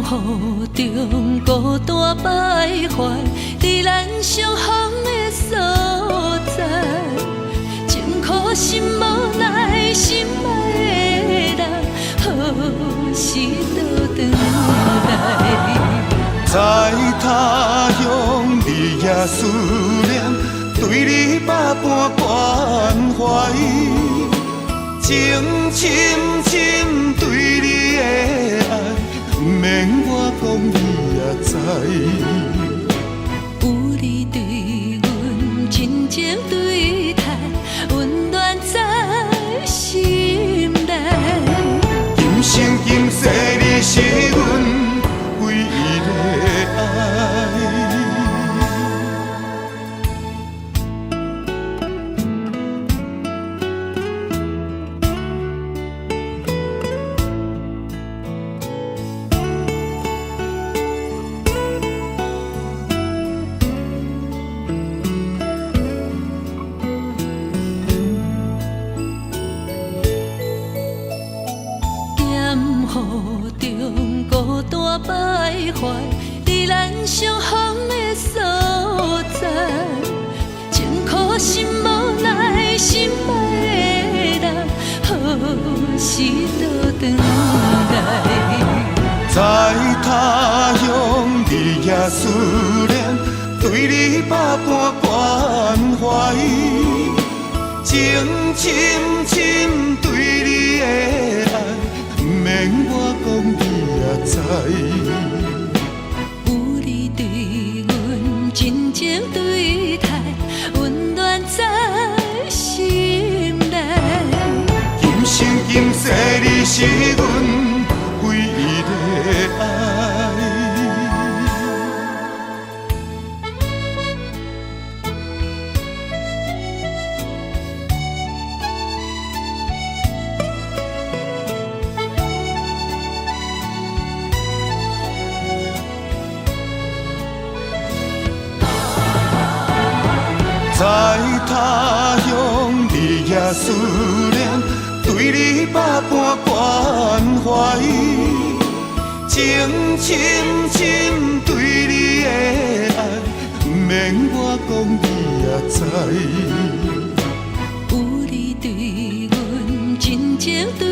雨中孤单徘徊，在咱相逢的所在，情苦心无奈，心爱的人，何时倒转来？在他乡，你也思念，对你百般关怀，情深深对你的爱，不免我讲你也知。有你对阮真情对待，温暖在心内。今生今世你是阮唯一的爱。雨中孤单徘徊，在咱相逢的所在，情苦心无奈，心爱的人，何时倒转来？在他乡，你也思念，对你百般关怀，情深深对你的爱，不免我讲你也知。有你对阮真情对待，温暖在心内。今生今世你是阮唯一的爱。在他乡，你也思念，对你百般关怀，情深深对你的爱，不免我讲你也知。有你对阮真情对